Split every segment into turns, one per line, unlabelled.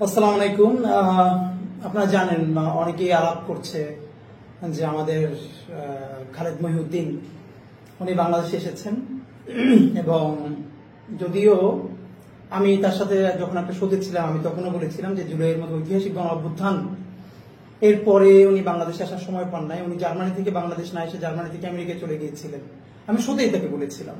আসসালামু আলাইকুম। আপনারা জানেন অনেকেই আলাপ করছে যে আমাদের খালেদ মহিউদ্দিন উনি বাংলাদেশে এসেছেন এবং যদিও আমি তার সাথে যখন একটা শোতে ছিলাম আমি তখনও বলেছিলাম যে জুলাইয়ের মতো ঐতিহাসিক গণ অভ্যুত্থান এরপরে উনি বাংলাদেশে আসার সময় পান নাই। উনি জার্মানি থেকে বাংলাদেশ না এসে জার্মানি থেকে আমেরিকায় চলে গিয়েছিলেন। আমি শোতেই তাকে বলেছিলাম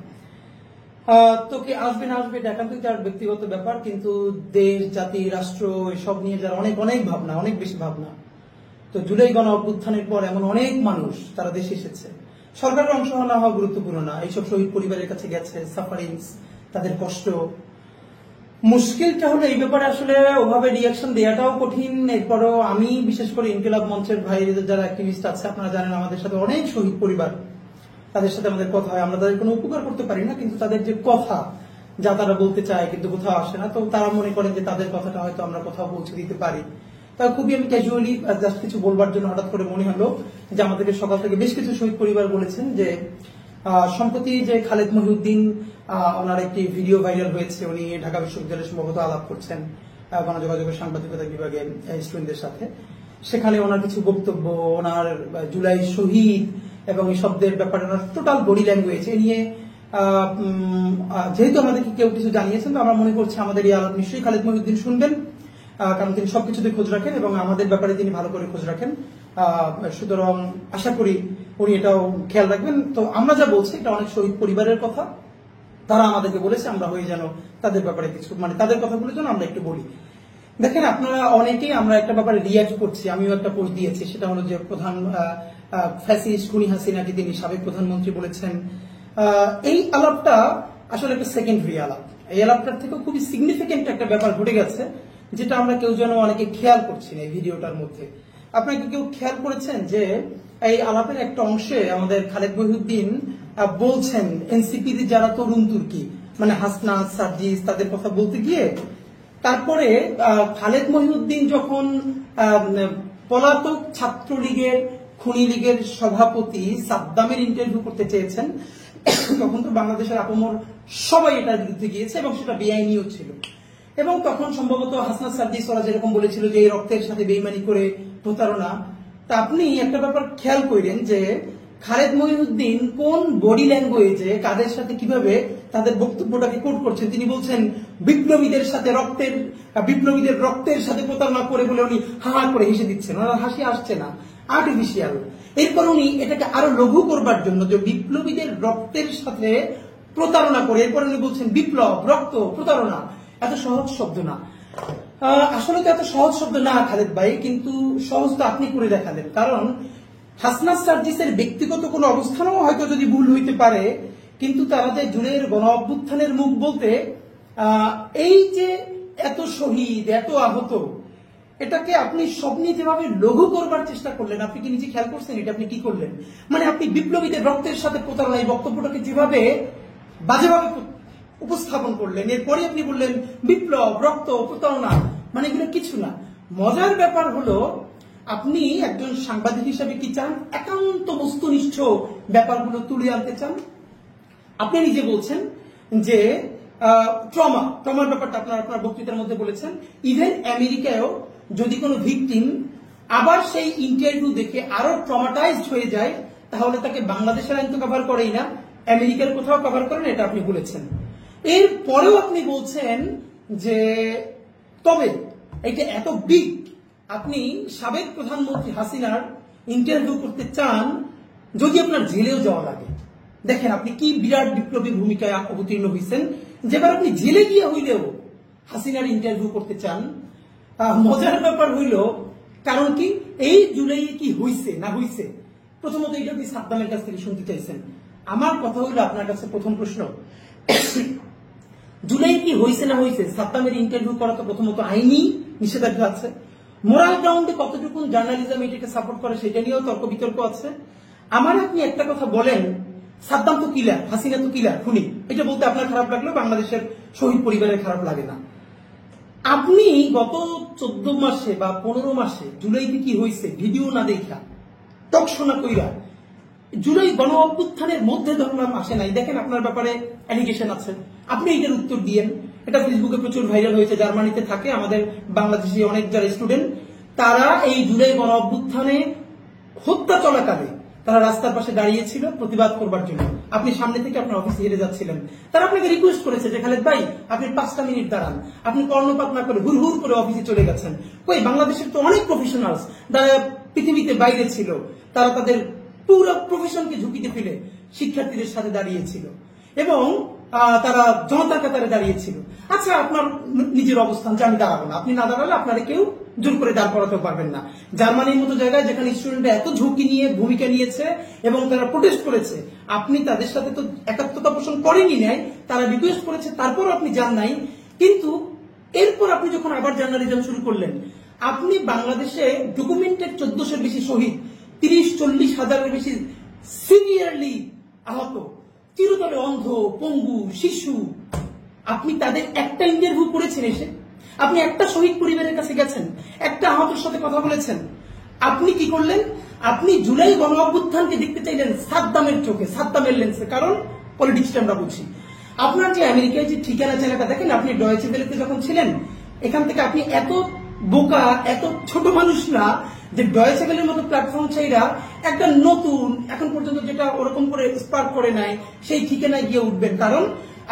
তো কি আসবে না আসবে এটা একান্তই তার ব্যক্তিগত ব্যাপার, কিন্তু দেশ জাতি রাষ্ট্র এসব নিয়ে যারা অনেক অনেক ভাবনা, অনেক বেশি ভাবনা। তো জুলাই গণ অভ্যুত্থানের পর এমন অনেক মানুষ তারা দেশে এসেছে। সরকারের অংশ না হওয়া গুরুত্বপূর্ণ না, এইসব শহীদ পরিবারের কাছে গেছে, সাফারিংস, তাদের কষ্ট। মুশকিলটা হলো এই ব্যাপারে আসলে ওভাবে রিয়াকশন দেওয়াটাও কঠিন। এরপরও আমি বিশেষ করে ইনকিলাব মঞ্চের ভাইদের যারা অ্যাক্টিভিস্ট আছে, আপনারা জানেন আমাদের সাথে অনেক শহীদ পরিবার, তাদের সাথে আমাদের কথা হয়। আমরা তাদের কোনো উপকার করতে পারি না, কিন্তু তাদের যে কথা যা তারা বলতে চায় কিন্তু কোথাও আসে না, তো তারা মনে করেন যে তাদের কথাটা হয়তো আমরা কোথাও পৌঁছে দিতে পারি। তা খুবই আমি ক্যাজুয়ালি জাস্ট কিছু বলবার জন্য হঠাৎ করে মনে হলো যে আমাদেরকে সকাল থেকে বেশ কিছু শহীদ পরিবার বলেছেন যে সম্প্রতি যে খালেদ মহিউদ্দিন ওনার একটি ভিডিও ভাইরাল হয়েছে, উনি ঢাকা বিশ্ববিদ্যালয়ে সম্ভবত আলাপ করছেন গণযোগাযোগের সাংবাদিকতা বিভাগে স্টুডেন্টদের সাথে। সেখানে ওনার কিছু বক্তব্য, ওনার জুলাই শহীদ এবং এই শব্দের ব্যাপারে ওনার টোটাল বডি ল্যাঙ্গুয়েজ এ নিয়ে যেহেতু আমাদেরকে কেউ কিছু জানিয়েছেন, তো আমরা মনে করছি আমাদের এই আলাপ নিশ্চয়ই খালেদ মহিউদ্দিন শুনবেন, কারণ তিনি সবকিছুতে খোঁজ রাখেন এবং আমাদের ব্যাপারে তিনি ভালো করে খোঁজ রাখেন। সুতরাং আশা করি উনি এটাও খেয়াল রাখবেন। তো আমরা যা বলছি এটা অনেক শহীদ পরিবারের কথা, তারা আমাদেরকে বলেছে আমরা হয়ে যেন তাদের ব্যাপারে কিছু তাদের কথাগুলো যেন আমরা একটু বলি। দেখেন, আপনারা অনেকেই আমরা একটা ব্যাপারে রিয়াক্ট করছি, আমিও একটা পোস্ট দিয়েছি, সেটা হলো যে প্রধান ফ্যাসিস্ট খুনি হাসিনাকে তিনি সাবেক প্রধানমন্ত্রী বলেছেন। এই আলাপটা আসলে একটা সেকেন্ডারি আলাপ। এই আলাপটার থেকেও খুবই সিগনিফিকেন্ট একটা ব্যাপার ঘটে গেছে, যেটা আমরা কেউ যেন অনেকে খেয়াল করছি না এই ভিডিওটার মধ্যে। আপনাকে কেউ খেয়াল করেছেন যে এই আলাপের একটা অংশে আমাদের খালেদ মহিউদ্দিন বলছেন এনসিপি যারা তরুণ তুর্কি মানে হাসনাত সার্জিস তাদের কথা বলতে গিয়ে তারপরে খালেদ মহিউদ্দিন যখন পলাতক ছাত্রলীগের খুনি লীগের সভাপতি সাদ্দামের ইন্টারভিউ করতে চেয়েছেন, তখন তো বাংলাদেশের আপমর সবাই এটার বিরুদ্ধে গিয়েছে এবং সেটা বেআইনিও ছিল। এবং তখন সম্ভবত হাসনাত সার্জিস ওরা যেরকম বলেছিল যে এই রক্তের সাথে বেইমানি করে প্রতারণা। তা আপনি একটা ব্যাপার খেয়াল করেন যে খালেদ মহিউদ্দিন কোন বডি ল্যাঙ্গুয়েজে কাদের সাথে কিভাবে তাদের বক্তব্যটাকে কোট করছেন। তিনি বলছেন বিপ্লবীদের রক্তের সাথে প্রতারণা করে বলে উনি হা হা করে হেসে দিচ্ছেন, ওনার হাসি আসছে না, আর্টিফিশিয়াল। এরপর উনি এটাকে আরো লঘু করবার জন্য যে বিপ্লবীদের রক্তের সাথে প্রতারণা করে এরপর উনি বলছেন বিপ্লব, রক্ত, প্রতারণা। এত সহজ শব্দ না, আসলে তো এত সহজ শব্দ না খালেদ ভাই, কিন্তু সহজ তো আপনি করে দেখালেন। কারণ হাসনাত সার্জিসের ব্যক্তিগত কোনো অবস্থানও হয়তো যদি ভুল হইতে পারে, কিন্তু তারা যে জুলাইয়ের গণ অভ্যুত্থানের মুখ বলতে এই যে এত শহীদ, এত আহত, এটাকে আপনি স্বপ্নে যেভাবে লঘু করবার চেষ্টা করলেন, আপনি কি নিজে খেয়াল করছেন এটা আপনি কি করলেন? মানে আপনি বিপ্লবীদের রক্তের সাথে প্রতারণা এই বক্তব্যটাকে যেভাবে বাজেভাবে উপস্থাপন করলেন, এরপরে আপনি বললেন বিপ্লব, রক্ত, প্রতারণা, মানে এগুলো কিছু না। মজার ব্যাপার হলো আপনি একজন সাংবাদিক হিসেবে কি চান? একান্ত বস্তুনিষ্ঠ ব্যাপারগুলো তুলে আনতে চান। আপনি নিজে বলছেন যে ট্রমার ব্যাপারটা আপনার বক্তৃতার মধ্যে বলেছেন। ইভেন আমেরিকায়ও যদি কোনো ভিকটিম আবার সেই ইন্টারভিউ দেখে আরো ট্রমাটাইজড হয়ে যায়, তাহলে তাকে বাংলাদেশের আইন তো কভার করেই না, আমেরিকার কোথাও কভার করেন, এটা আপনি বলেছেন। এর পরেও আপনি বলছেন যে তবে এটা এত বিগ, আপনি সাবেক প্রধানমন্ত্রী হাসিনার ইন্টারভিউ করতে চান যদি আপনার জেলেও যাওয়া লাগে। দেখেন আপনি কি বিরাট বিপ্লবী ভূমিকায় অবতীর্ণ হয়েছেন, যেবার আপনি জেলে গিয়ে হইলেও হাসিনার ইন্টারভিউ করতে চান। মজার ব্যাপার হইল, কারণ কি এই জুলাইয়ে কি হইছে না হইছে, প্রথমত এটা আপনি সাদ্দামের কাছ থেকে শুনতে চাইছেন। আমার কথা হইল আপনার কাছে প্রথম প্রশ্ন, জুলাই কি হয়েছে না হয়েছে, সাদ্দামের ইন্টারভিউ করা তো প্রথমত আইনি নিষেধাজ্ঞা আছে। মোরাল গ্রাউন্ডে কতটুকু জার্নালিজম এটাকে সাপোর্ট করে সেটা নিয়েও তর্ক বিতর্ক আছে। আমার আপনি একটা কথা বলেন, সাদ্দাম তো কিলার, হাসিনা তো কিলার, খুনি, এটা বলতে আপনার খারাপ লাগলেও বাংলাদেশের শহীদ পরিবারের খারাপ লাগে না। আপনি গত 14 মাসে বা 15 মাসে জুলাইতে কি হয়েছে ভিডিও না দেখা টকশোনা কইরা জুলাই গণ অভ্যুত্থানের মধ্যে ধরলাম আসে নাই। দেখেন আপনার ব্যাপারে অ্যালিগেশন আছে, আপনি এটার উত্তর দিয়েন। এটা ফেসবুকে প্রচুর ভাইরাল হয়েছে, জার্মানিতে থাকে আমাদের বাংলাদেশি অনেক যারা স্টুডেন্ট, তারা এই জুলাই গণ অভ্যুত্থানে হত্যা চলাকালে তারা রাস্তার পাশে দাঁড়িয়েছিল প্রতিবাদ করবার জন্য। আপনি সামনে থেকে আপনার অফিসে হেরে যাচ্ছিলেন, তারা আপনাকে রিকোয়েস্ট করেছে যে খালেদ ভাই আপনি 5টা মিনিট দাঁড়ান, আপনি কর্ণপাত না করে হুড় হুড় করে অফিসে চলে গেছেন। কই, বাংলাদেশের তো অনেক প্রফেশনালস যারা পৃথিবীতে বাইরে ছিল, তারা তাদের পুরো প্রফেশনকে ঝুঁকিতে ফেলে শিক্ষার্থীদের সাথে দাঁড়িয়েছিল এবং তারা জনতার কাতারে দাঁড়িয়েছিল। আচ্ছা, আপনার নিজের অবস্থান যে আমি দাঁড়াবো না, আপনি না দাঁড়ালে আপনারা কেউ জোর করে দাঁড় করাতে পারবেন না। জার্মানির মতো জায়গায় যেখানে স্টুডেন্টরা এত ঝুঁকি নিয়ে ভূমিকা নিয়েছে এবং তারা প্রোটেস্ট করেছে, আপনি তাদের সাথে তো একাত্মতা পোষণ করেনি নাই, তারা রিকোয়েস্ট করেছে, তারপর আপনি যান নাই। কিন্তু এরপর আপনি যখন আবার জার্নালিজম শুরু করলেন, আপনি বাংলাদেশে ডকুমেন্টেড 1400-এর বেশি শহীদ, 30-40 হাজারের বেশি সিভিয়ারলি আহত, চিরতরে অন্ধ, পঙ্গু, শিশু, আপনি তাদের একটা ইন্টারভিউ করেছেন এসে? আপনি একটা শহীদ পরিবারের কাছে গেছেন, একটা আহতের সাথে কথা বলেছেন? আপনি কি করলেন? আপনি জুলাই গণ অভ্যুত্থানকে দেখতে চাইলেন সাদ্দামের চোখে, সাদ্দামের লেন্সে, কারণ পলিটিক্সটা আমরা বুঝি। আপনার যে আমেরিকায় যে ঠিকানা চ্যানেলটা দেখেন, আপনি ডয়েচে ভেলেতে যখন ছিলেন, এখান থেকে আপনি এত বোকা, এত ছোট মানুষ না যে ডয়েচে ভেলের মতো প্ল্যাটফর্ম চাইরা একটা নতুন, এখন পর্যন্ত যেটা ওরকম করে স্পার্ক করে নাই, সেই ঠিকানায় গিয়ে উঠবেন। কারণ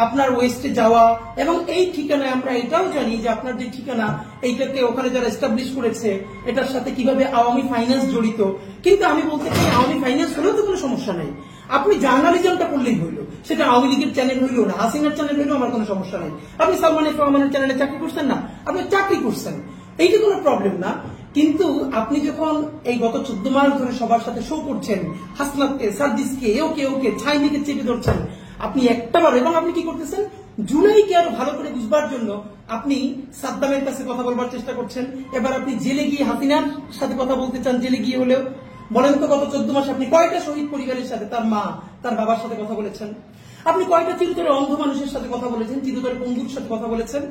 আপনার ওয়েস্টে যাওয়া এবং এই ঠিকানায় আমরা এটাও জানি যে আপনার যে ঠিকানা, এইটাকে ওখানে যারা এস্টাবলিশ করেছে, এটার সাথে কিভাবে আওয়ামী ফাইন্যান্স জড়িত। কিন্তু আমি বলতে চাই, আওয়ামী ফাইন্যান্স হলেও তো কোনো সমস্যা নেই, আপনি জার্নালিজমটা করলেই হইল। সেটা আওয়ামী লীগের চ্যানেল হইল না, হাসিনার চ্যানেল হইলেও আমার কোনো সমস্যা নেই। আপনি সালমান এফ রহমানের চ্যানেলে চাকরি করছেন না, আপনি চাকরি করছেন, এইটা কোনো প্রবলেম না। কিন্তু আপনি যখন এই গত 14 মাস ধরে সবার সাথে শো করছেন, হাসনাতকে, সার্জিসকে, ওকে ওকে ছাইনিকে চেপে ধরছেন, আপনি একটাবার, এবং আপনি কি করতেছেন, জুলাইকে আরো ভালো করে বুঝবার জন্য আপনি সাদ্দামের কাছে কথা বলবার চেষ্টা করছেন। এবার আপনি জেলে গিয়ে হাসিনার সাথে কথা বলতে চান, জেলে গিয়ে হলেও। বলেন তো, গত 14 মাসে আপনি কয়টা শহীদ পরিবারের সাথে, তার মা, তার বাবার সাথে কথা বলেছেন? আপনি কয়টা চিরতরে অন্ধ মানুষের সাথে কথা বলেছেন, চিরতরে পঙ্গুর সাথে কথা বলেছেন?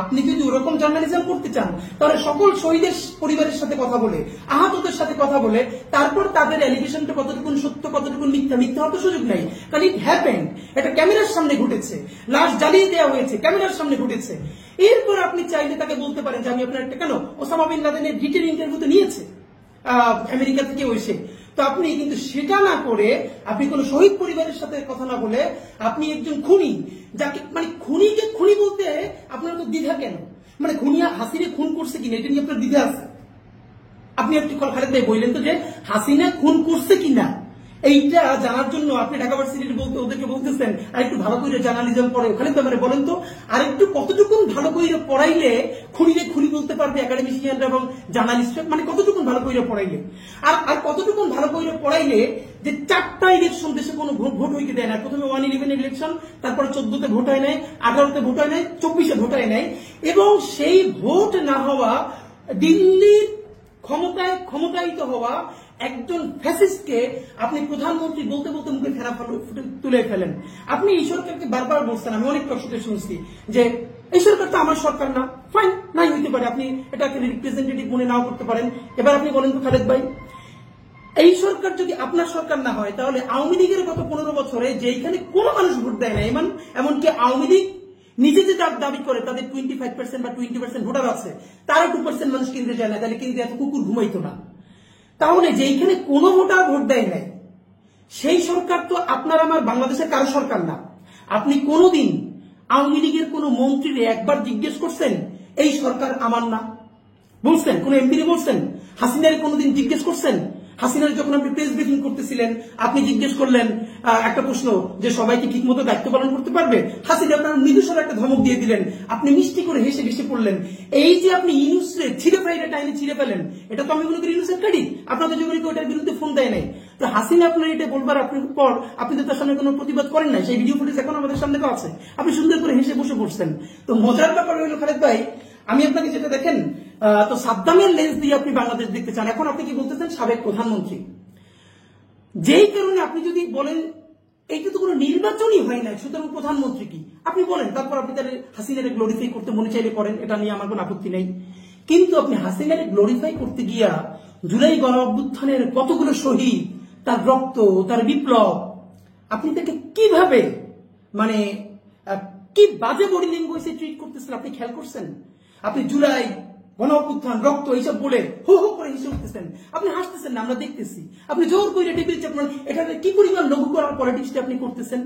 আপনি যদি ওরকম জার্নালিজম করতে চান, তাহলে সকল শহীদের পরিবারের সাথে কথা বলে, আহতদের সাথে কথা বলে, তারপর তাদের অ্যালিগেশনটা কতটুকু সত্য, কতটুকু মিথ্যা, মিথ্যা হওয়ার সুযোগ নেই। কারণ ইট হ্যাপেন্ড, এটা ক্যামেরার সামনে ঘটেছে, লাশ জ্বালিয়ে দেওয়া হয়েছে, ক্যামেরার সামনে ঘটেছে। এরপর আপনি চাইলে তাকে বলতে পারেন যে আমি আপনার একটা, কেন ওসামা বিন লাদেনের ডিটেল ইন্টারভিউতে নিয়েছে আমেরিকা থেকে এসে। তো আপনি কিন্তু সেটা না করে, আপনি কোন শহীদ পরিবারের সাথে কথা না বলে, আপনি একজন খুনি, যাকে মানে খুনিকে খুনি বলতে আপনার তো দ্বিধা কেন? মানে খুনিয়া হাসিনা খুন করছে কিনা এটা নিয়ে আপনার দ্বিধা আছে? আপনি একটু খালেদ ভাই বললেন তো যে হাসিনা খুন করছে কিনা, এইটা জানার জন্য আপনি ঢাকা ভার্সিটির বলতে ওদেরকে বলতেছেন আর একটু ভালো করে জার্নালিজম পড়ে। ওখানে তো মানে বলেন তো, আর একটু কতটুকুন ভালো করে পড়াইলে খুনিরে খুনি বলতে পারবে একাডেমিশিয়ানরা এবং জার্নালিস্টরা? মানে কতটুকুন ভালো করে পড়াইলে, আর কতটুকুন ভালো করে পড়াইলে যে 4টা ইলেকশন দেশে কোনো ভোট হইতে দেয় না। প্রথমে 111 ইলেকশন, তারপরে 14তে ভোট হয় নাই, 18তে ভোট হয় নাই, 24-এ ভোট হয় নাই, এবং সেই ভোট না হওয়া, দিল্লির ক্ষমতায়িত হওয়া একজন ফ্যাসিস্টকে আপনি প্রধানমন্ত্রী বলতে বলতে মুখে ফেরা তুলে ফেলেন। আপনি এই সরকারকে বারবার বলছেন, আমি অনেক টকশোতে শুনছি যে এই সরকার তো আমার সরকার না। ফাইন, নাই হইতে পারে, আপনি এটাকে রিপ্রেজেন্টেটিভ মনে নাও করতে পারেন। এবার আপনি বলেন তো খালেদ ভাই, এই সরকার যদি আপনার সরকার না হয়, তাহলে আওয়ামী লীগের গত 15 বছরে যেখানে কোনো মানুষ ভোট দেয় না, এমনকি আওয়ামী লীগ নিজে যে দাবি করে তাদের 25% বা 20% ভোটার আছে, তারা 2% মানুষ কেন্দ্রে যায় না, তাহলে কেন্দ্রে এত কুকুর ঘুমাইতো না। তাহলে যেখানে কোনো ভোটার ভোট দেয় নাই, সেই সরকার তো আপনার আমার বাংলাদেশের কারো সরকার না। আপনি কোনোদিন আওয়ামী লীগের কোন মন্ত্রীরে একবার জিজ্ঞেস করছেন এই সরকার আমার না? বলছেন? কোন এমপি বলছেন? হাসিনারে কোনোদিন জিজ্ঞেস করছেন? হাসিনার যখন আপনি প্রেস ব্রিফিং করতেছিলেন, আপনি জিজ্ঞেস করলেন একটা প্রশ্ন যে সবাই কি ঠিক মতো দায়িত্ব পালন করতে পারবে? হাসিনা আপনার মৃদুস্বরে একটা ধমক দিয়ে দিলেন, আপনি মিষ্টি করে হেসে হেসে পড়লেন। এই যে আপনি ইউনুসরে ছিঁড়ে ফেলে টাইমে ছিঁড়ে ফেলেন, এটা তো আমি মনে করি ইউনুসের ক্রেডিট। আপনাদের জন্য কেউ এটার বিরুদ্ধে ফোন দেয় নাই। তো হাসিনা আপনার এটা বলবার আপনার পর আপনি তো তার সামনে কোনো প্রতিবাদ করেন নাই, সেই ভিডিও ফুটেজ এখন আমাদের সামনে তো আছে, আপনি সুন্দর করে হেসে বসে পড়ছেন। তো মজার ব্যাপার হলো খালেদ ভাই, আমি আপনাকে যেটা দেখেন, তো সাদ্দামের লেন্স দিয়ে আপনি বাংলাদেশ দেখতে চান। এখন আপনি কি বলতেছেন? সাবেক প্রধানমন্ত্রী। যেই কারণে আপনি যদি বলেন এইটা তো কোনো নির্বাচনই হয় না, সুতরাং প্রধানমন্ত্রী কি আপনি বলেন, তারপর আপনি তাহলে হাসিনারে গ্লোরিফাই করতে মনে চাইলে করেন, এটা নিয়ে আমার কোনো আপত্তি নেই। কিন্তু আপনি হাসিনারে গ্লোরিফাই করতে গিয়া জুলাই গণ অভ্যুত্থানের কতগুলো শহীদ, তার রক্ত, তার বিপ্লব, আপনি তাকে কিভাবে মানে কি বাজে বডি ল্যাঙ্গুয়েজে ট্রিট করতেছেন আপনি খেয়াল করছেন? আপনি জুলাই গণ অভ্যুত্থান রক্ত এইসব বলে হো হো করে হেসে উঠতেছেন, আপনি হাসতেছেন না, আমরা দেখতেছি। আপনি জোর করে টেবিল চাপড়ান, এটা কি পরিমাণ লঘু করার পলিটিক্সটা আপনি করতেছেন?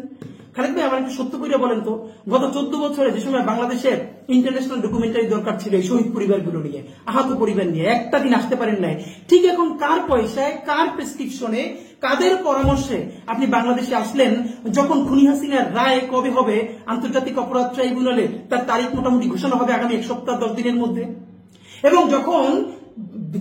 খালেদ ভাই, আমার একটু সত্য করে বলেন তো, গত 14 বছরে যে সময় বাংলাদেশের ইন্টারন্যাশনাল ডকুমেন্টারি দরকার ছিল এই শহীদ পরিবারগুলো নিয়ে, আহত পরিবার নিয়ে, একটা দিন আসতে পারেন নাই, ঠিক এখন কার পয়সায়, কার প্রেসক্রিপশনে, কাদের পরামর্শে আপনি বাংলাদেশে আসলেন? যখন খুনি হাসিনার রায় কবে হবে আন্তর্জাতিক অপরাধ ট্রাইব্যুনালে, তার তারিখ মোটামুটি ঘোষণা হবে আগামী 1 সপ্তাহ 10 দিনের মধ্যে। এবং যখন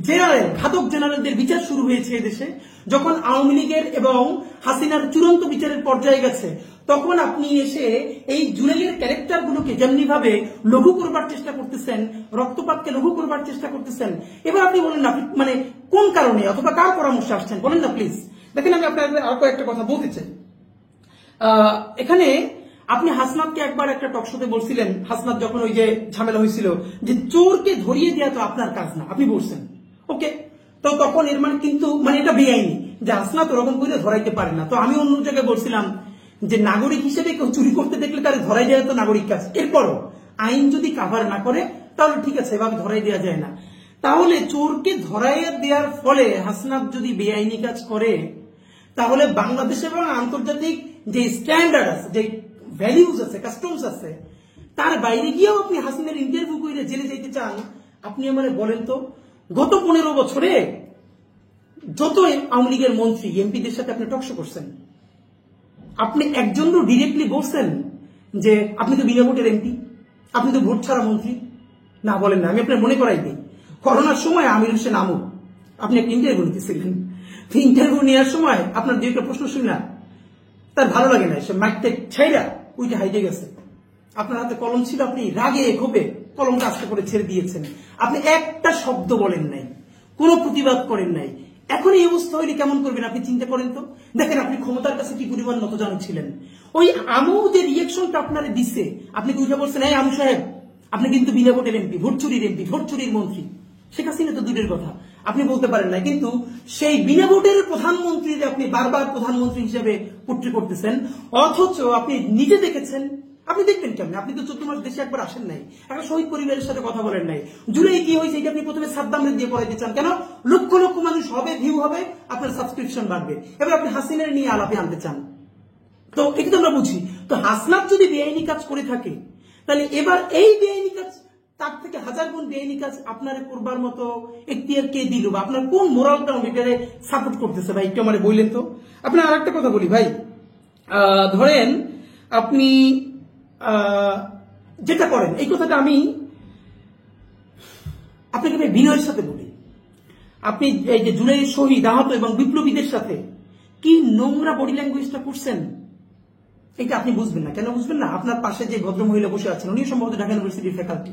জেনারেল, ঘাতক জেনারেলদের বিচার শুরু হয়েছে এদেশে, যখন আওয়ামী লীগের এবং হাসিনার চূড়ান্ত বিচারের পর্যায়ে গেছে, তখন আপনি এসে এই জুলাইয়ের ক্যারেক্টার গুলোকে যেমনি ভাবে লঘু করবার চেষ্টা করতেছেন, রক্তপাতকে লঘু করবার চেষ্টা করতেছেন। এবার আপনি বলেন না, মানে কোন কারণে অথবা কার পরামর্শে আসছেন বলেন না প্লিজ। দেখেন, আমি আপনার আর কয়েকটা কথা বলতে চাই। এখানে আপনি হাসনাতকে একবার একটা টকশোতে বলছিলেন, হাসনাত যখন ওই যে ঝামেলা হয়েছিল, যে চোরকে ধরিয়ে দেওয়া তো আপনার কাজ না, আপনি বলছেন ওকে। তো তখন এর মানে কিন্তু মানে এটা বেআইনি, যে হাসনাত ওরকম করে ধরাইতে পারে না। তো আমি অন্য জায়গায় বলছিলাম যে নাগরিক হিসেবে কেউ চুরি করতে দেখলে তার ধরাই দেওয়া তো নাগরিক কাজ। এরপরও আইন যদি কাভার না করে তাহলে ঠিক আছে, এভাবে ধরাই দেওয়া যায় না। তাহলে চোরকে ধরাইয়া দেওয়ার ফলে হাসনাত যদি বেআইনি কাজ করে, তাহলে বাংলাদেশ এবং আন্তর্জাতিক যে স্ট্যান্ডার্ড আছে, যে ভ্যালিউজ আছে, কাস্টমস আছে, তার বাইরে গিয়েও আপনি হাসিনার ইন্টারভিউ করে জেলে যাইতে চান? আপনি আমারে বলেন তো, গত 15 বছরে যত আওয়ামী লীগের মন্ত্রী এমপিদের সাথে আপনি টকশো করছেন, আপনি একজনও ডিরেক্টলি বলছেন যে আপনি তো বিনা ভোটের এমপি, আপনি তো ভোট ছাড়া মন্ত্রী? না, বলেন না। আমি আপনার মনে করাই দিই, করোনার সময় আমির হোসেন আমু আপনি একটা ইন্টারভিউ নিতেছিলেন। ইন্টারভিউ নেওয়ার সময় আপনার যে একটা প্রশ্ন শুনি না, তার ভালো লাগে না, সে মাইকটা ছেড়া উইটা হাইটে গেছে। আপনার হাতে কলম ছিল, আপনি রাগে ক্ষোভে কলমটা আস্তে করে ছেড়ে দিয়েছেন। আপনি একটা শব্দ বলেন নাই, কোনো প্রতিবাদ করেন নাই। এখন এই অবস্থা হইলে কেমন করবেন আপনি চিন্তা করেন তো। দেখেন আপনি ক্ষমতার কাছে কি পরিমাণ নতজানু ছিলেন। ওই আমু যে রিয়েকশনটা আপনারে দিছে, আপনি কি উঠে বলছেন, এই আমু সাহেব আপনি কিন্তু বিনা ভোটের এমপি, ভোট চুরির মন্ত্রী। শেখ হাসিনা তো দূরের কথা, আপনি বলতে পারেন না, কিন্তু সেই বিনা ভোটের প্রধানমন্ত্রীর আপনি বারবার প্রধানমন্ত্রী হিসেবে পোট্রি করতেছেন। অথচ আপনি নিজে দেখেছেন, আপনি দেখবেন কেমন? আপনি তো 14 মাস দেশে একবার আসেন নাই, একটা শহীদ পরিবারের সাথে কথা বলেন নাই। জুলাই কি হয়েছে এটা আপনি প্রথমে সাদ্দামের দিয়ে পড়াইতে চান কেন? লক্ষ লক্ষ মানুষ হবে, ভিউ হবে, আপনার সাবস্ক্রিপশন বাড়বে। এবার আপনি হাসিনার নিয়ে আলাপে আনতে চান, তো এটা তো আমরা বুঝি। তো হাসনাত যদি বেআইনি কাজ করে থাকে, তাহলে এবার এই বেআইনি কাজ, তার থেকে 1000 গুণ বেআইনি কাজ আপনার করবার মতো এখতিয়ার কে দিল, বা আপনার কোন মোরাল গ্রাউন্ড এটারে সাপোর্ট করতেছে ভাই? একটু আমারে বললেন তো। আপনার আর একটা কথা বলি ভাই, ধরেন আপনি যেটা করেন, এই কথাটা আমি আপনাকে বিনয়ের সাথে বলি, আপনি এই যে জুলাই শহীদ, আহত এবং বিপ্লবীদের সাথে কি নোংরা বডি ল্যাঙ্গুয়েজটা করছেন, এটা আপনি বুঝবেন না। কেন বুঝবেন না? আপনার পাশে যে ভদ্রমহিলা বসে আছেন, উনি সম্ভবত ঢাকা ইউনিভার্সিটির ফ্যাকাল্টি,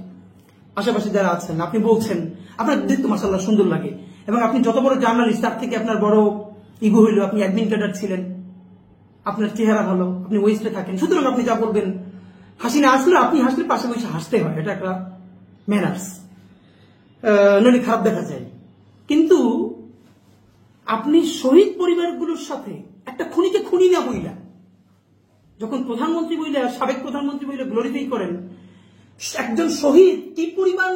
আশেপাশে যারা আছেন, আপনি বলছেন, আপনার দেখতে মাশাআল্লাহ সুন্দর লাগে, এবং আপনি যত বড় জার্নালিস্ট, তার থেকে আপনার বড় ইগো হইল, আপনি অ্যাডমিন ক্যাডার ছিলেন, আপনার চেহারা ভালো, আপনি ওয়েস্টে থাকেন, সুতরাং আপনি যা বলবেন, হাসিনা আসলে আপনি হাসলে পাশে বসে হাসতে হয়, এটা একটা ম্যানার্স, নইলে খারাপ দেখা যায়। কিন্তু আপনি শহীদ পরিবারগুলোর সাথে একটা খুনিকে খুনি না বইলা, যখন প্রধানমন্ত্রী বইলে, সাবেক প্রধানমন্ত্রী বইলে গ্লোরিফাই করেন, একজন শহীদ কি পরিমাণ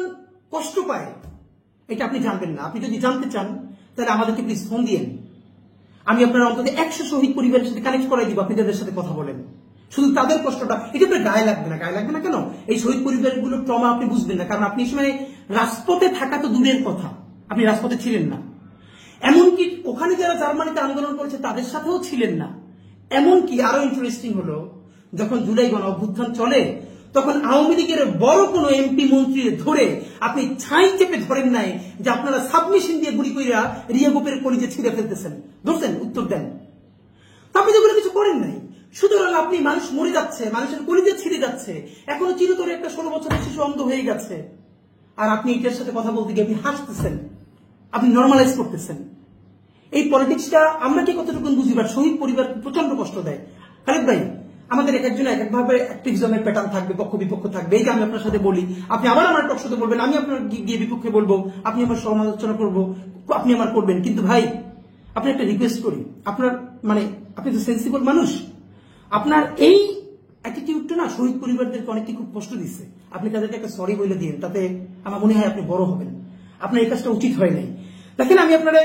কষ্ট পায় এটা আপনি জানবেন না। আপনি যদি জানতে চান তাহলে আমাদেরকে প্লিজ ফোন দিয়েন, আমি আপনার অন্তত 100 শহীদ পরিবারের সাথে কানেক্ট করাই দিব, আপনি তাদের সাথে কথা বলেন, শুধু তাদের কষ্টটা, এটা আপনার গায়ে লাগবে না। গায়ে লাগবে না কেন? এই শহীদ পরিবারগুলোর ট্রমা আপনি বুঝবেন না, কারণ আপনি এই সময় রাজপথে থাকা তো দূরের কথা, আপনি রাজপথে ছিলেন না। এমনকি ওখানে যারা জার্মানিতে আন্দোলন করেছে তাদের সাথেও ছিলেন না। এমনকি আরো ইন্টারেস্টিং হলো, যখন জুলাই গণ অভ্যুত্থান চলে, তখন আওয়ামী লীগের বড় কোনো এমপি মন্ত্রী ধরে আপনি ছাই চেপে ধরেন নাই যে আপনারা সাবমিশন দিয়ে গুলি কইরা রিয়া গোপের কলিজে ছিঁড়ে ফেলতেছেন, ধরছেন? উত্তর দেন। আপনি যেগুলো কিছু করেন নাই, সুতরাং আপনি, মানুষ মরে যাচ্ছে, মানুষের কলিজে ছিঁড়ে যাচ্ছে, এখনো চিরতরে একটা 16 বছরের শিশু অন্ধ হয়ে গেছে, আর আপনি এটার সাথে কথা বলতে গিয়ে আপনি হাসতেছেন, আপনি নর্মালাইজ করতেছেন। এই পলিটিক্সটা আমরা কি কতটুকু বুঝি, বা শহীদ পরিবার প্রচন্ড কষ্ট দেয়। খালেদ ভাই, আমাদের এক একজন এক একভাবে অ্যাক্টিভিজমের প্যাটার্ন থাকবে, পক্ষ বিপক্ষ থাকবে। এই যে আমি আপনার সাথে বলি, আপনি আবার আমার টক শোতে বলবেন, আমি আপনার গিয়ে বিপক্ষে বলবো, আপনি আমার সমালোচনা করবো, আপনি আমার করবেন। কিন্তু ভাই, আপনি একটা রিকোয়েস্ট করি, আপনার মানে আপনি তো সেন্সিবল মানুষ, আপনার এই অ্যাটিটিউডটা না শহীদ পরিবারদেরকে অনেককে খুব কষ্ট দিচ্ছে, আপনি তাদেরকে একটা সরি বলে দিন, তাতে আমার মনে হয় আপনি বড় হবেন। আপনার এই কাজটা উচিত হয় নাই। দেখেন, আমি আপনারা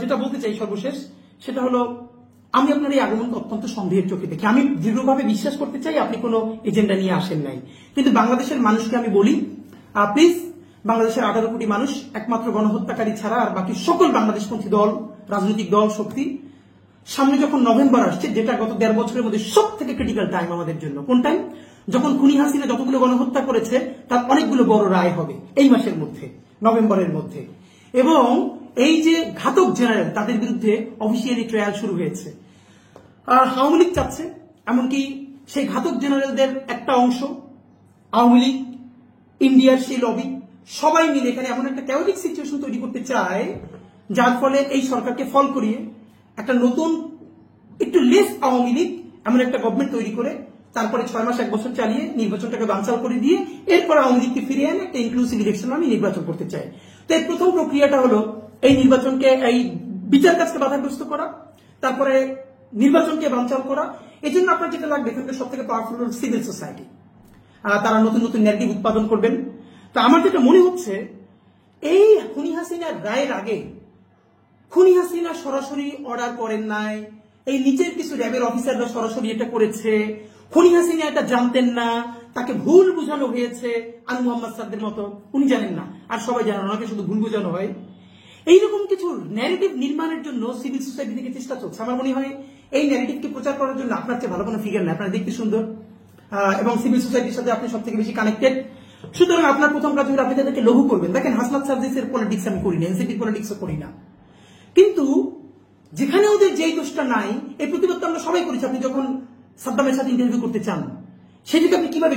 যেটা বলতে চাই সর্বশেষ, সেটা হলো আমি আপনার এই আগমনকে অত্যন্ত সন্দেহের চোখে দেখি। আমি দৃঢ়ভাবে বিশ্বাস করতে চাই আপনি কোনো এজেন্ডা নিয়ে আসেন নাই, কিন্তু বাংলাদেশের মানুষকে আমি বলি, প্লিজ, বাংলাদেশের 18 কোটি মানুষ একমাত্র গণহত্যাকারী ছাড়া আর বাকি সকল বাংলাদেশপন্থী দল, রাজনৈতিক দল, শক্তি, সামনে যখন নভেম্বর আসছে, যেটা গত 1.5 বছরের মধ্যে সব থেকে ক্রিটিক্যাল টাইম আমাদের জন্য, কোন টাইম? যখন খুনি হাসিনা যতগুলো গণহত্যা করেছে তার অনেকগুলো বড় রায় হবে এই মাসের মধ্যে, নভেম্বরের মধ্যে। এবং এই যে ঘাতক জেনারেল, তাদের বিরুদ্ধে অফিসিয়ালি ট্রায়াল শুরু হয়েছে। আওয়ামী লীগ চাচ্ছে, এমনকি সেই ঘাতক জেনারেলদের একটা অংশ, আওয়ামী লীগ, ইন্ডিয়ার সেই লবি, সবাই মিলে এখানে এমন একটা ক্যাওটিক সিচুয়েশন তৈরি করতে চায়, যার ফলে এই সরকারকে ফল করিয়ে একটা নতুন, একটু লেস আওয়ামী লীগ এমন একটা গভর্নমেন্ট তৈরি করে তারপরে 6 মাস 1 বছর চালিয়ে নির্বাচনটাকে বানচাল করে দিয়ে এরপর আওয়ামী লীগকে ফিরিয়ে এনে একটা ইনক্লুসিভ ইলেকশন আমি নির্বাচন করতে চাই। তো এই প্রথম প্রক্রিয়াটা হলো এই নির্বাচনকে, এই বিচার কাজকে বাধাগ্রস্ত করা, তারপরে নির্বাচনকে বানচাল করা। এই জন্য আপনার যেটা লাগবে, এখানকার সব থেকে পাওয়ারফুল হল সিভিল সোসাইটি। তারা নতুন নতুন ন্যারেটিভ উৎপাদন করবেন। তো আমার যেটা মনে হচ্ছে, এই খুনি হাসিনার রায়ের আগে খুনি হাসিনা সরাসরি অর্ডার করেন নাই, এই নিচের কিছু র্যাবের অফিসাররা সরাসরি এটা করেছে, খুনি হাসিনা এটা জানতেন না, তাকে ভুল বোঝানো হয়েছে, আনু মোহাম্মদ সাদ্দের মতো, উনি জানেন না আর সবাই জানেন, ওনাকে শুধু ভুল বোঝানো হয়। এইরকম কিছু ন্যারেটিভ নির্মাণের জন্য সিভিল সোসাইটি থেকে চেষ্টা চলছে। আমার মনে হয় এই ন্যারেটিভকে প্রচার করার জন্য আপনার চেয়ে ভালো কোনো ফিগার নেই, আপনার দেখতে সুন্দর এবং সিভিল সোসাইটির সাথে আপনি সব থেকে বেশি কানেক্টেড। সুতরাং আপনার প্রথম কাজ হলো আপনি তাদেরকে লঘু করবেন। দেখেন, হাসনাত সার্জিসের পলিটিক্স আমি করি না, এনসিপির পলিটিক্সও করি না, কিন্তু যেখানে ওদের যেই দোষটা নাই, এই প্রতিবাদ আমরা সবাই করেছি। আপনি যখন সাদ্দামের সাথে ইন্টারভিউ করতে চান, সেটাকে আপনি কিভাবে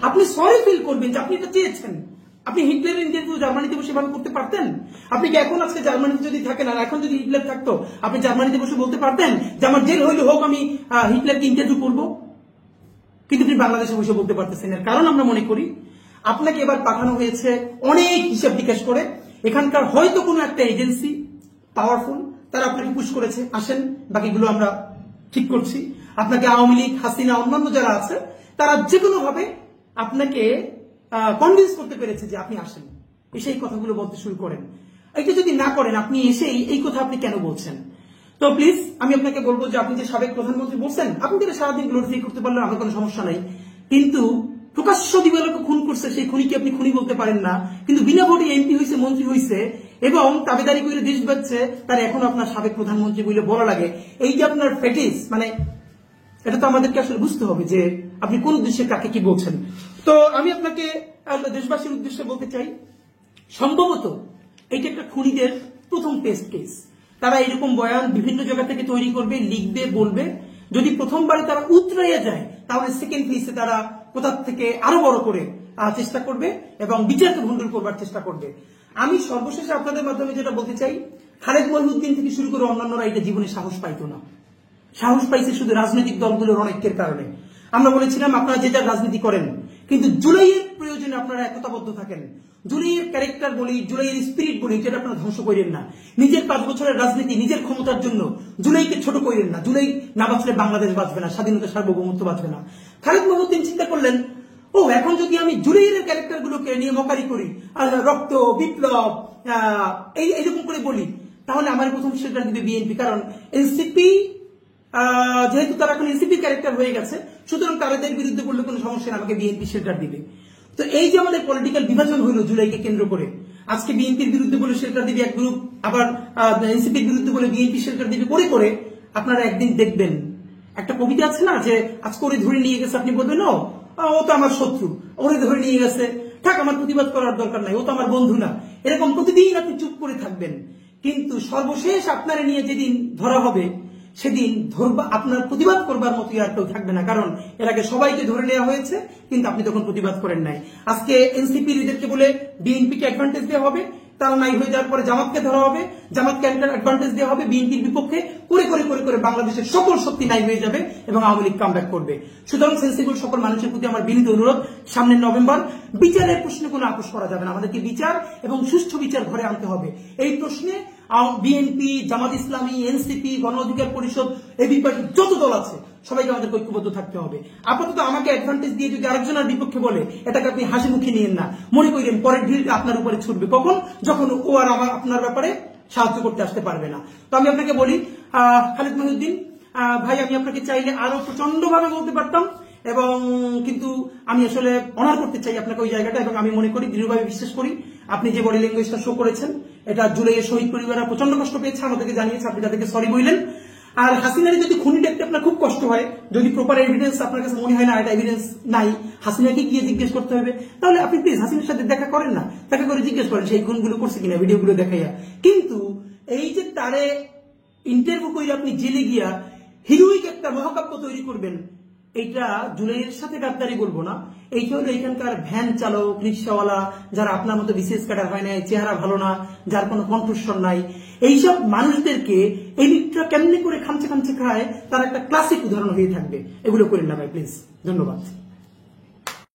আপনি সরি ফিল করবেন যে আপনি এটা চেয়েছেন? আপনি হিটলারের ইন্টারভিউ জার্মানিতে বসে ভাবে করতে পারতেন? আপনি কি এখন আজকে জার্মানিতে যদি থাকেন, আর এখন যদি হিটলার থাকতো, আপনি জার্মানিতে বসে বলতে পারতেন যে আমার জেল হইলে হোক, আমি হিটলারকে ইন্টারভিউ করবো? কিন্তু আপনি বাংলাদেশে বসে বলতে পারতেছেন। এর কারণ আমরা মনে করি আপনাকে এবার পাঠানো হয়েছে অনেক হিসাব নিকাশ করে। এখানকার হয়তো কোনো একটা এজেন্সি পাওয়ারফুল, তারা আপনাকে পুশ করেছে, আসেন বাকিগুলো আমরা ঠিক করছি। আপনাকে আওয়ামী লীগ, হাসিনা, অন্যান্য যারা আছে, তারা যে কোনো ভাবে আপনাকে কনভিন্স করতে পেরেছে যে আপনি আসেন, এসে এই কথাগুলো বলতে শুরু করেন। এটা যদি না করেন, আপনি এসে এই কথা আপনি কেন বলছেন? তো প্লিজ, আমি আপনাকে বলবো যে আপনি যে সাবেক প্রধানমন্ত্রী বলছেন, আপনি যেটা সারাদিন গ্লোরিফাই করতে পারলে আমার কোনো সমস্যা নাই, কিন্তু প্রকাশ্য দিবালোকে খুন করছে সেই খুনিকে আপনি খুনি বলতে পারেন না, কিন্তু বিনা ভোটে এমপি হয়েছে, মন্ত্রী হয়েছে এবং তাবেদারি করে দেশ বাঁচছে, তার এখন আপনার সাবেক প্রধানমন্ত্রী বলে বলা লাগে। এই যে আপনার ফেটিস, মানে এটা তো আমাদেরকে আসলে বুঝতে হবে যে আপনি কোন উদ্দেশ্যে কাকে কি বলছেন। তো আমি আপনাকে দেশবাসীর উদ্দেশ্যে বলতে চাই, সম্ভবত এইটা একটা খুনিদের প্রথম টেস্ট কেস। তারা এরকম বয়ান বিভিন্ন জায়গা থেকে তৈরি করবে, লিখবে, বলবে। যদি প্রথমবারে তারা উতরাইয়া যায়, তাহলে সেকেন্ড ফেজে তারা কোথার থেকে আরো বড় করে চেষ্টা করবে এবং বিচারকে ভণ্ডুল করবার চেষ্টা করবে। আমি সর্বশেষে আপনাদের মাধ্যমে যেটা বলতে চাই, খালেদ মহিউদ্দিন থেকে শুরু করে অন্যান্যরা এটা জীবনে সাহস পাইতো না। সাহস পাইছে শুধু রাজনৈতিক দলগুলোর অনেকের কারণে। আমরা বলেছিলাম আপনারা যে যার রাজনীতি করেন, কিন্তু জুলাইয়ের প্রয়োজনে আপনারা একতাবদ্ধ থাকেন। জুলাইয়ের ক্যারেক্টার বলি, জুলাইয়ের স্পিরিট বলি, যেটা আপনারা ধ্বংস করেন না। নিজের 5 বছরের রাজনীতি, নিজের ক্ষমতার জন্য জুলাইকে ছোট করেন না। জুলাই না বাঁচলে বাংলাদেশ বাঁচবে না, স্বাধীনতা, সার্বভৌমত্ব বাঁচবে না। খালেদ মহিউদ্দিন চিন্তা করলেন, ও এখন যদি আমি জুলাইয়ের ক্যারেক্টার গুলোকে নিয়ে মকারি করি, রক্ত, বিপ্লব, এইরকম করে বলি, তাহলে আমার প্রথম শেল্টার দিবে বিএনপি। কারণ এনসিপি, যেহেতু তারা এখন এনসিপি ক্যারেক্টার হয়ে গেছে, সুতরাং তাদের বিরুদ্ধে বললে কোনো সমস্যা না, আমাকে বিএনপি শেল্টার দিবে। তো এই যে আমাদের পলিটিক্যাল বিভাজন হইল জুলাইকে কেন্দ্র করে, আজকে বিএনপির বিরুদ্ধে বলে শেল্টার দিবে এক গ্রুপ, আবার এনসিপির বিরুদ্ধে বলে বিএনপি শেল্টার দিবে, করে করে আপনারা একদিন দেখবেন, একটা কবিতা আছে না যে আজকে ওরে ধরে নিয়ে গেছে, আপনি বলবেন ও তো আমার শত্রু, ওরে ধরে নিয়ে গেছে, থাক, আমার প্রতিবাদ করার দরকার নাই, ও তো আমার বন্ধু না। এরকম প্রতিদিন আপনি চুপ করে থাকবেন, কিন্তু সর্বশেষ আপনারা নিয়ে যেদিন ধরা হবে, সেদিন আপনার প্রতিবাদ করবার মতো আর কেউ থাকবে না। কারণ এর আগে সবাইকে ধরে নেওয়া হয়েছে, কিন্তু আপনি তখন প্রতিবাদ করেন নাই। আজকে এনসিপি লিডারকে বলে বিএনপিকে অ্যাডভান্টেজ দেওয়া হবে, তারা নাই হয়ে যাওয়ার পরে জামাতকে ধরা হবে, জামাতকে অ্যাডভান্টেজ দেওয়া হবে বিএনপির বিপক্ষে, করে করে করে করে বাংলাদেশের সকল শক্তি নাই হয়ে যাবে এবং আওয়ামী লীগ কামব্যাক করবে। সুতরাং সেন্সিবল সকল মানুষের প্রতি আমার বিনীত অনুরোধ, সামনের নভেম্বর বিচারের প্রশ্নে কোনো আপোষ করা যাবে না। আমাদেরকে বিচার এবং সুষ্ঠু বিচার ঘরে আনতে হবে। এই প্রশ্নে বিএনপি, জামাত ইসলামী, এনসিপি, গণ অধিকার পরিষদ, এবি পার্টি, যত দল আছে সবাইকে আমাদের ঐক্যবদ্ধ থাকতে হবে। আপাতত আমাকে অ্যাডভান্টেজ দিয়ে যদি আরেকজনের বিপক্ষে বলে, এটাকে আপনি হাসি মুখে নিয়েন না, মনে করেন পরের ঢিল আপনার উপরে ছুটবে। কখন? যখন ও আর আপনার ব্যাপারে সাহায্য করতে আসতে পারবে না। তো আমি আপনাকে বলি, খালিদ মহিউদ্দিন ভাই, আমি আপনাকে চাইলে আরো প্রচন্ড ভাবে বলতে পারতাম, এবং কিন্তু আমি আসলে অনার করতে চাই আপনাকে ওই জায়গাটা, এবং আমি মনে করি, দৃঢ়ভাবে বিশ্বাস করি, আপনি যে বডি ল্যাঙ্গুয়েজটা শো করেছেন, এটা জুলাইয়ের শহীদ পরিবাররা প্রচন্ড কষ্ট পেয়েছে, আমাদেরকে জানিয়েছে, আপনি তাদেরকে সরি বললেন। আর হাসিনার যদি খুনি দেখতে আপনার খুব কষ্ট হয়, যদি প্রপার এভিডেন্স আপনার কাছে মনে হয় না এটা এভিডেন্স নাই, হাসিনাকে গিয়ে জিজ্ঞেস করতে হবে, তাহলে আপনি প্লিজ হাসিনার সাথে দেখা করেন না, দেখা করে জিজ্ঞেস করেন সেই খুনগুলো করছে কিনা, ভিডিওগুলো দেখাইয়া। কিন্তু এই যে তারে ইন্টারভিউ করে আপনি জেলে গিয়া হিরোইক একটা মহাকাব্য তৈরি করবেন, এইটা জুলাইয়ের সাথে গাদ্দারি বলবো না, এইটা হলো এখানকার ভ্যান চালক, রিক্সাওয়ালা, যারা আপনার মতো বিশেষ কাটার হয় নাই, চেহারা ভালো না, যার কোনো কণ্ঠস্বর নাই, এইসব মানুষদেরকে এলিটরা কেমনি করে খামচে খামচে খায়, তার একটা ক্লাসিক উদাহরণ হয়ে থাকবে। এগুলো করেন না ভাই, প্লিজ। ধন্যবাদ।